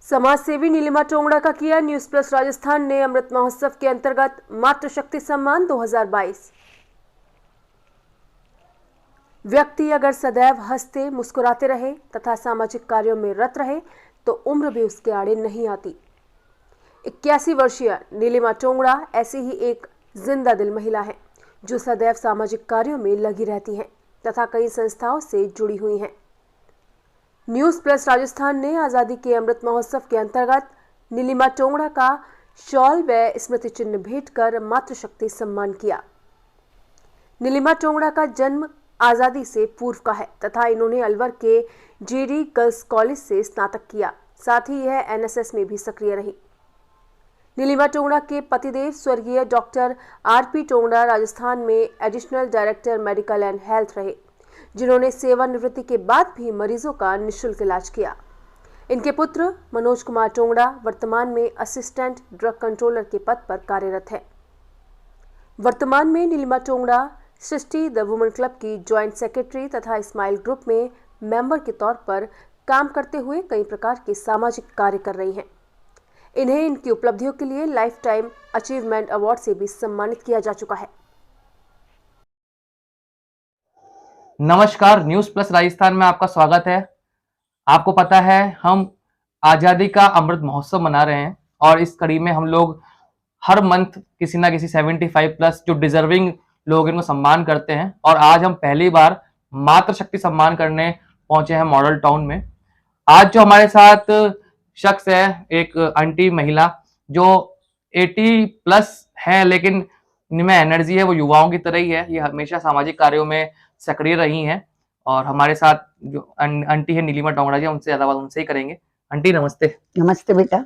समाज सेवी नीलिमा टोंगड़ा का किया न्यूज प्लस राजस्थान ने अमृत महोत्सव के अंतर्गत मातृशक्ति सम्मान 2022। व्यक्ति अगर सदैव हंसते मुस्कुराते रहे तथा सामाजिक कार्यों में रत रहे तो उम्र भी उसके आड़े नहीं आती। 81 वर्षीय नीलिमा टोंगड़ा ऐसी ही एक जिंदा दिल महिला है जो सदैव सामाजिक कार्यों में लगी रहती हैं तथा कई संस्थाओं से जुड़ी हुई हैं। न्यूज प्लस राजस्थान ने आजादी के अमृत महोत्सव के अंतर्गत नीलिमा टोंगड़ा का शॉल व स्मृति चिन्ह भेंट कर मातृशक्ति सम्मान किया। नीलिमा टोंगड़ा का जन्म आजादी से पूर्व का है तथा इन्होंने अलवर के जीडी गर्ल्स कॉलेज से स्नातक किया। साथ ही यह एनएसएस में भी सक्रिय रही। नीलिमा टोंगड़ा के पतिदेव स्वर्गीय डॉक्टर आरपी टोंगड़ा राजस्थान में additional director medical and health रहे, जिन्होंने सेवानिवृत्ति के बाद भी मरीजों का निःशुल्क इलाज किया। इनके पुत्र मनोज कुमार टोंगड़ा वर्तमान में असिस्टेंट ड्रग कंट्रोलर के पद पर कार्यरत हैं। वर्तमान में नीलिमा टोंगड़ा सृष्टि द वुमेन क्लब की ज्वाइंट सेक्रेटरी तथा स्माइल ग्रुप में मेंबर के तौर पर काम करते हुए कई प्रकार के सामाजिक कार्य कर रही हैं। इन्हें इनकी उपलब्धियों के लिए लाइफ टाइम अचीवमेंट अवार्ड से भी सम्मानित किया जा चुका है। नमस्कार, न्यूज प्लस राजस्थान में आपका स्वागत है। आपको पता है हम आजादी का अमृत महोत्सव मना रहे हैं और इस कड़ी में हम लोग हर मंथ किसी ना किसी 75 प्लस जो डिजर्विंग लोग इनको सम्मान करते हैं और आज हम पहली बार मातृशक्ति सम्मान करने पहुंचे हैं मॉडल टाउन में। आज जो हमारे साथ शख्स है, एक आंटी महिला जो 80 प्लस है लेकिन इनमें एनर्जी है, वो युवाओं की तरह ही है। ये हमेशा सामाजिक कार्यों में सक्रिय रही हैं और हमारे साथ जो आंटी है नीलिमा टोंगड़ा जी, उनसे ज्यादा बात उनसे ही करेंगे। आंटी नमस्ते। नमस्ते बेटा।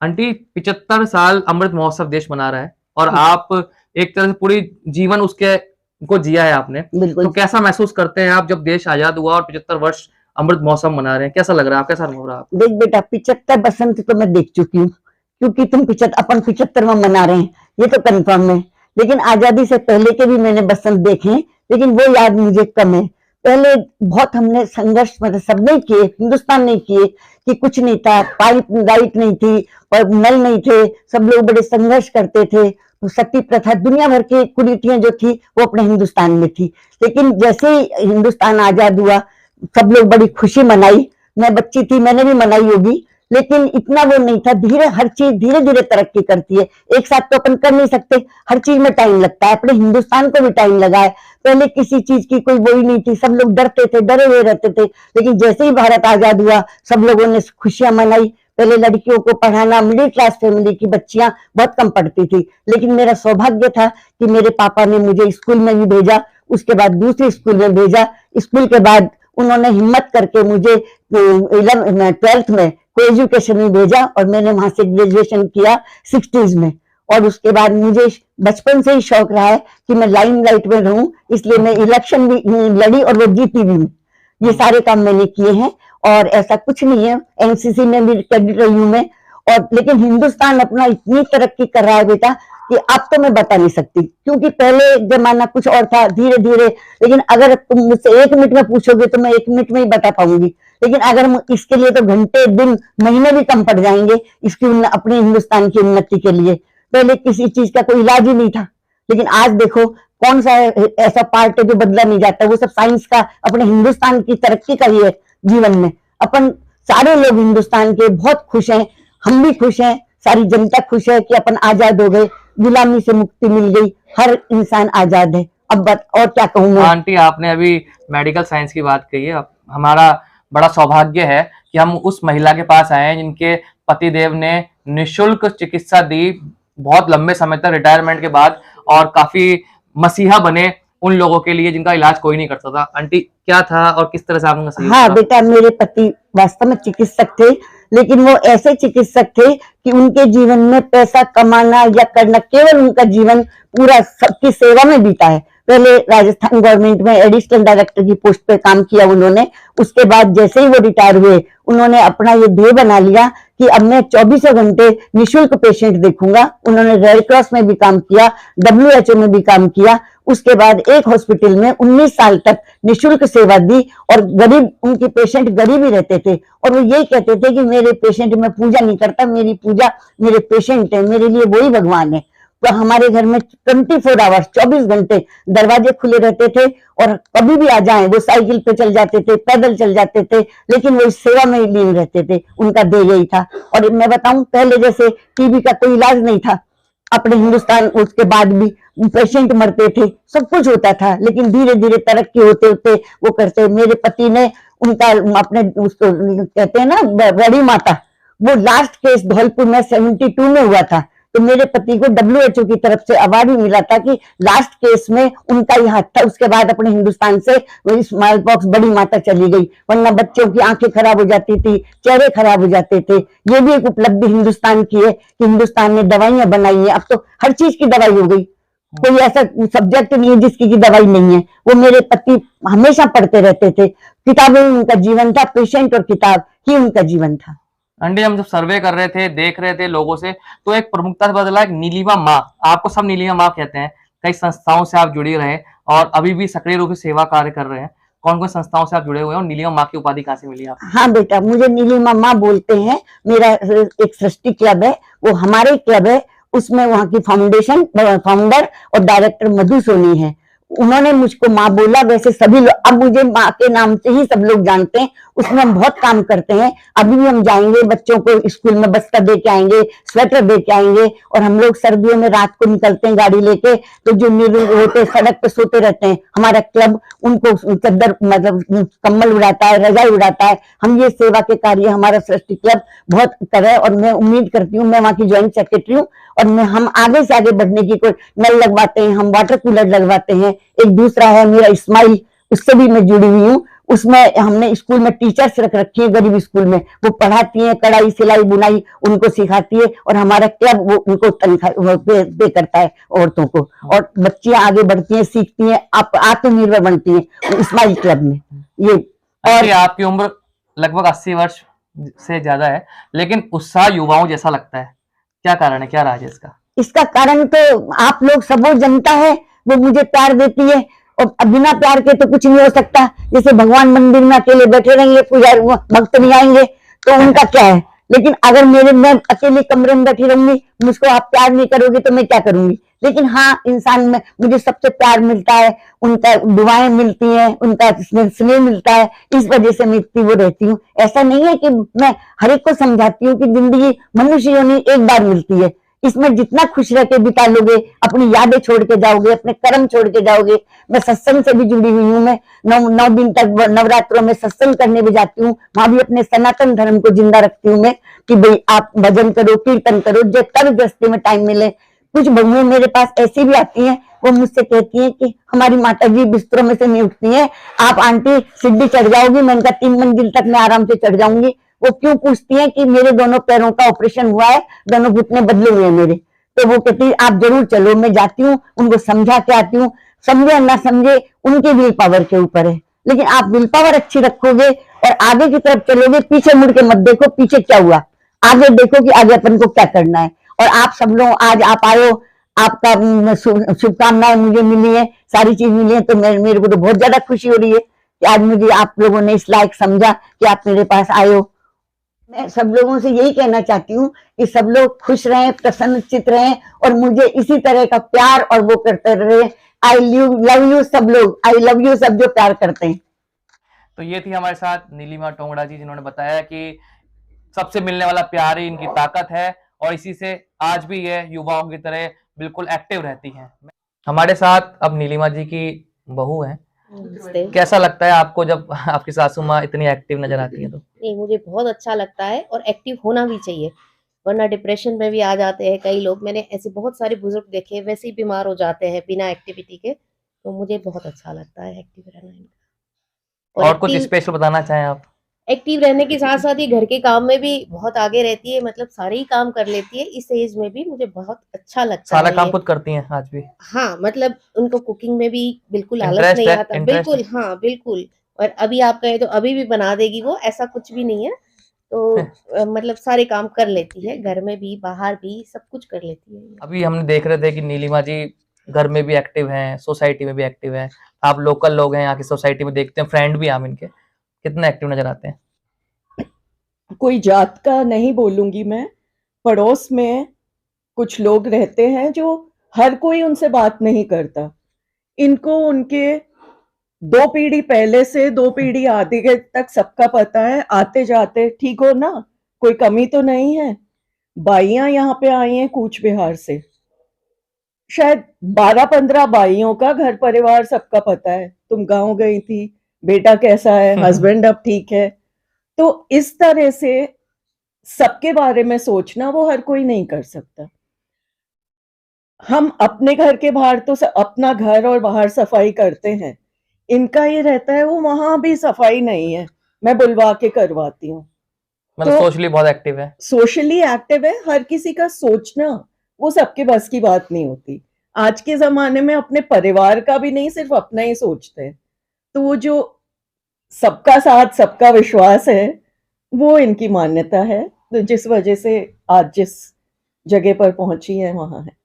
आंटी 75 साल अमृत महोत्सव देश मना रहा है और आप एक तरह से पूरी जीवन उसके को जिया है आपने। बिल्कुल। तो कैसा महसूस करते हैं आप जब देश आजाद हुआ और 75 वर्ष अमृत महोत्सव मना रहे हैं? कैसा लग रहा है, आप कैसा अनुभव रहा? देख बेटा, 75 बसंत तो मैं देख चुकी हूँ, क्योंकि तुम 75वां मना रहे हैं ये तो कंफर्म है। लेकिन आजादी से पहले के भी मैंने बसंत देखे हैं, लेकिन वो याद मुझे कम है। पहले बहुत हमने संघर्ष मतलब सबने किए, हिंदुस्तान ने किए कि कुछ नहीं था, पाइप लाइट नहीं थी और नल नहीं थे, सब लोग बड़े संघर्ष करते थे। तो सती प्रथा, दुनिया भर की कुरीतियां जो थी वो अपने हिंदुस्तान में थी। लेकिन जैसे ही हिंदुस्तान आजाद हुआ सब लोग बड़ी खुशी मनाई। मैं बच्ची थी, मैंने भी मनाई होगी, लेकिन इतना वो नहीं था। हर चीज धीरे धीरे तरक्की करती है, एक साथ तो अपन कर नहीं सकते, हर चीज में टाइम लगता है। अपने हिंदुस्तान को भी टाइम लगा है। पहले किसी चीज की कोई वो ही नहीं थी, सब लोग डरते थे, डरे हुए रहते थे। लेकिन जैसे ही भारत आजाद हुआ सब लोगों ने खुशियां मनाई। पहले लड़कियों को पढ़ाना, मिडिल क्लास फैमिली की बच्चियां बहुत कम पढ़ती थी, लेकिन मेरा सौभाग्य था कि मेरे पापा ने मुझे स्कूल में भी भेजा, उसके बाद दूसरे स्कूल में भेजा। स्कूल के बाद उन्होंने हिम्मत करके मुझे 12th में को एजुकेशन में भेजा और मैंने वहां से ग्रेजुएशन किया 60s में। और उसके बाद मुझे बचपन से ही शौक रहा है कि मैं लाइमलाइट में रहूं, इसलिए मैं इलेक्शन भी लड़ी और वो जीती भी। ये सारे काम मैंने किए हैं और ऐसा कुछ नहीं है। एनसीसी में भी कैडेट रही हूं मैं। और लेकिन हिंदुस्तान अपना इतनी तरक्की कर रहा है बेटा कि अब तो मैं बता नहीं सकती, क्योंकि पहले जमाना कुछ और था, धीरे धीरे। लेकिन अगर तुम मुझसे 1 मिनट में पूछोगे तो मैं 1 मिनट में ही बता पाऊंगी, लेकिन अगर इसके लिए तो घंटे, दिन, महीने भी कम पड़ जाएंगे इसकी अपने हिंदुस्तान की उन्नति के लिए। पहले किसी चीज का कोई इलाज ही नहीं था, लेकिन आज देखो कौन सा ऐसा पार्ट है जो बदला नहीं जाता। वो सब साइंस का, अपने हिंदुस्तान की तरक्की का ही है। जीवन में अपन सारे लोग हिंदुस्तान के बहुत खुश हैं, हम भी खुश हैं, सारी जनता खुश है कि अपन आजाद हो गए, गुलामी से मुक्ति मिल गई, हर इंसान आजाद है। अब और क्या कहूँ मैं। आंटी आपने अभी मेडिकल साइंस की बात कही है। हमारा बड़ा सौभाग्य है कि हम उस महिला के पास आए हैं जिनके पतिदेव ने निःशुल्क चिकित्सा दी बहुत लंबे समय तक रिटायरमेंट के बाद, और काफी मसीहा बने उन लोगों के लिए जिनका इलाज कोई नहीं करता था। आंटी क्या था और किस तरह से आपने? हाँ बेटा, मेरे पति वास्तव में चिकित्सक थे, लेकिन वो ऐसे चिकित्सक थे कि उनके जीवन में पैसा कमाना या करना, केवल उनका जीवन पूरा सबकी सेवा में बीता है। पहले राजस्थान गवर्नमेंट में एडिशनल डायरेक्टर की पोस्ट पे काम किया उन्होंने। उसके बाद जैसे ही वो रिटायर हुए उन्होंने अपना ये ध्येय बना लिया कि अब मैं 24 घंटे निःशुल्क पेशेंट देखूंगा। उन्होंने रेड क्रॉस में भी काम किया, WHO में भी काम किया। उसके बाद एक हॉस्पिटल में 19 साल तक निःशुल्क सेवा दी, और गरीब, उनके पेशेंट गरीब ही रहते थे, और वो यही कहते थे कि मेरे पेशेंट में पूजा नहीं करता, मेरी पूजा मेरे पेशेंट है, मेरे लिए वही भगवान है। तो हमारे घर में 24 आवर्स 24 घंटे दरवाजे खुले रहते थे, और कभी भी आ जाएं, वो साइकिल पे चल जाते थे, पैदल चल जाते थे, लेकिन वो इस सेवा में ही लीन रहते थे, उनका ध्येय यही था। और मैं बताऊं, पहले जैसे टीबी का कोई इलाज नहीं था अपने हिंदुस्तान, उसके बाद भी पेशेंट मरते थे, सब कुछ होता था, लेकिन धीरे धीरे तरक्की होते होते वो करते। मेरे पति ने उनका अपने, उसको कहते हैं ना बड़ी माता, वो लास्ट केस धौलपुर में 72 में हुआ था, तो मेरे पति को WHO की तरफ से अवार्ड भी मिला था कि लास्ट केस में उनका ही हाथ था। उसके बाद अपने हिंदुस्तान से वही स्मॉल पॉक्स बड़ी माता चली गई, वरना बच्चों की आंखें खराब हो जाती थी, चेहरे खराब हो जाते थे। ये भी एक उपलब्धि हिंदुस्तान की है कि हिंदुस्तान ने दवाइयां बनाई है, अब तो हर चीज की दवाई हो गई, कोई ऐसा सब्जेक्ट नहीं है जिसकी की दवाई नहीं है। वो मेरे पति हमेशा पढ़ते रहते थे, किताबें उनका जीवन था, पेशेंट और किताब ही उनका जीवन था। आंटी, हम जब सर्वे कर रहे थे, देख रहे थे लोगों से, तो एक प्रमुखता से बदला एक नीलिमा माँ, आपको सब नीलिमा माँ कहते हैं। कई संस्थाओं से आप जुड़ी रहे और अभी भी सक्रिय रूप से सेवा कार्य कर रहे हैं। कौन कौन संस्थाओं से आप जुड़े हुए हैं और नीलिमा माँ की उपाधि कहाँ से मिली आपको? हाँ बेटा, मुझे नीलिमा माँ बोलते हैं। मेरा एक सृष्टि क्लब है, वो हमारे क्लब है, उसमें वहाँ की फाउंडर और डायरेक्टर मधु सोनी है। उन्होंने मुझको माँ बोला। वैसे सभी लोग अब मुझे माँ के नाम से ही सब लोग जानते हैं, उसमें हम बहुत काम करते हैं। अभी भी हम जाएंगे, बच्चों को स्कूल में बस्ता दे के आएंगे, स्वेटर दे के आएंगे, और हम लोग सर्दियों में रात को निकलते हैं गाड़ी लेके, तो जो निरुद्ध होते सड़क पे सोते रहते हैं, हमारा क्लब उनको चद्दर मतलब कम्बल उड़ाता है, रजाई उड़ाता है। हम ये सेवा के कार्य हमारा सृष्टि क्लब बहुत करे, और मैं उम्मीद करती हूँ, मैं वहाँ की ज्वाइंट सेक्रेटरी हूँ, और हम आगे से आगे बढ़ने की कोई नल लगवाते हैं, हम वाटर कूलर लगवाते हैं। एक दूसरा है मेरा इस्माइल, उससे भी मैं जुड़ी हुई हूँ। उसमें हमने स्कूल में टीचर्स रख रखी है, गरीब स्कूल में, वो पढ़ाती हैं, कढ़ाई सिलाई बुनाई उनको सिखाती है, और हमारा क्लब वो उनको तनख्वाह पे करता है औरतों को, और बच्चियां आगे बढ़ती हैं, सीखती हैं, आत्मनिर्भर बनती हैं इस्माइल क्लब में। ये और आपकी उम्र लगभग 80 वर्ष से ज्यादा है, लेकिन उत्साह युवाओं जैसा लगता है, क्या कारण है, क्या राज है इसका? इसका कारण तो आप लोग सब, वो जनता है, वो मुझे प्यार देती है, और बिना प्यार के तो कुछ नहीं हो सकता। जैसे भगवान मंदिर में अकेले बैठे रहेंगे, पुजारी भक्त नहीं आएंगे, तो उनका क्या है। लेकिन अगर मैं अकेले कमरे में बैठी रहूंगी, मुझको आप प्यार नहीं करोगे तो मैं क्या करूंगी। लेकिन हाँ, इंसान में मुझे सबसे प्यार मिलता है, उनका दुआएं मिलती हैं, उनका स्नेह मिलता है, इस वजह से मैं इतनी वो रहती हूँ। ऐसा नहीं है कि मैं हर एक को समझाती हूँ कि जिंदगी मनुष्य योनि एक बार मिलती है, इसमें जितना खुश रह के बिता लोगे, अपनी यादें छोड़ के जाओगे, अपने कर्म छोड़ के जाओगे। मैं सत्संग से भी जुड़ी हुई हूँ, मैं 9 दिन तक नवरात्रों में सत्संग करने भी जाती हूँ, वहां भी अपने सनातन धर्म को जिंदा रखती हूँ मैं, कि भाई आप भजन करो, कीर्तन करो, जो तब गृहस्थी में टाइम मिले। कुछ बहुएं मेरे पास ऐसी भी आती हैं, वो मुझसे कहती हैं कि हमारी माता जी बिस्तरों में से नहीं उठती हैं, आप आंटी सीढ़ी चढ़ जाओगी। मैं उनका 3 मंजिल तक मैं आराम से चढ़ जाऊंगी। वो क्यों पूछती हैं कि मेरे दोनों पैरों का ऑपरेशन हुआ है, दोनों घुटने बदले हुए हैं मेरे, तो वो कहती है आप जरूर चलो। मैं जाती हूँ, उनको समझा के आती हूँ। समझे ना समझे उनके विल पावर के ऊपर है, लेकिन आप विल पावर अच्छी रखोगे और आगे की तरफ चलोगे, पीछे मुड़ के मत देखो पीछे क्या हुआ, आगे देखो कि आगे अपन को क्या करना है। और आप सब लोग आज आप आयो, आपका शुभकामनाएं मुझे मिली है, सारी चीज मिली है, तो मेरे को तो बहुत ज्यादा खुशी हो रही है कि आज मुझे आप लोगों ने इस लायक समझा कि आप मेरे पास आयो। मैं सब लोगों से यही कहना चाहती हूँ कि सब लोग खुश रहें, प्रसन्नचित रहें, और मुझे इसी तरह का प्यार और वो करते रहे। आई लव यू सब लोग, आई लव यू सब जो प्यार करते हैं। तो ये थी हमारे साथ नीलिमा टोंगड़ा जी, जिन्होंने बताया कि सबसे मिलने वाला प्यार ही इनकी ताकत है, और इसी से आज भी ये युवाओं की तरह बिल्कुल एक्टिव रहती हैं। हमारे साथ अब नीलिमा जी की बहू है। कैसा लगता है आपको जब आपकी सासू माँ इतनी एक्टिव नजर आती है? तो नहीं, मुझे बहुत अच्छा लगता है, और एक्टिव होना भी चाहिए, वरना डिप्रेशन में भी आ जाते हैं कई लोग। मैंने ऐसे बहुत सारे बुजुर्ग देखे, वैसे ही बीमार हो जाते हैं बिना एक्टिविटी के। तो मुझे बहुत अच्छा लगता है एक्टिव रहना इनका। और कुछ स्पेशल बताना चाहें आप? एक्टिव रहने के साथ साथ ही घर के काम में भी बहुत आगे रहती है, मतलब सारे ही काम कर लेती है। इस एज में भी मुझे बहुत अच्छा लगता है। सारा काम खुद करती हैं आज भी? हाँ, मतलब उनको कुकिंग में भी बिल्कुल आलस इंटरेस्ट नहीं है, आता। इंटरेस्ट बिल्कुल, हाँ बिल्कुल। और अभी आप कहें तो अभी भी बना देगी वो, ऐसा कुछ भी नहीं है। तो मतलब सारे काम कर लेती है, घर में भी बाहर भी सब कुछ कर लेती है। अभी हमने देख रहे थे कि नीलिमा जी घर में भी एक्टिव हैं, सोसाइटी में भी एक्टिव हैं। आप लोकल लोग हैं, यहाँ की सोसाइटी में देखते हैं, फ्रेंड भी हैं हम इनके, कितने एक्टिव नजर आते हैं। कोई जात का नहीं बोलूंगी मैं, पड़ोस में कुछ लोग रहते हैं जो हर कोई उनसे बात नहीं करता। इनको उनके 2 पीढ़ी पहले से 2 पीढ़ी आगे तक सबका पता है, आते जाते ठीक हो ना, कोई कमी तो नहीं है। बाइयां यहाँ पे आई हैं कूच बिहार से, शायद 12-15 बाइयों का घर परिवार सबका पता है। तुम गांव गई थी, बेटा कैसा है, हस्बैंड अब ठीक है। तो इस तरह से सबके बारे में सोचना वो हर कोई नहीं कर सकता। हम अपने घर के बाहर तो अपना घर और बाहर सफाई करते हैं, इनका ये रहता है वो वहां भी सफाई नहीं है, मैं बुलवा के करवाती हूँ। मतलब तो सोशली बहुत एक्टिव है। सोशली एक्टिव है, हर किसी का सोचना वो सबके बस की बात नहीं होती। आज के जमाने में अपने परिवार का भी नहीं, सिर्फ अपना ही सोचते हैं। तो वो जो सबका साथ सबका विश्वास है, वो इनकी मान्यता है, तो जिस वजह से आज जिस जगह पर पहुंची है वहां है।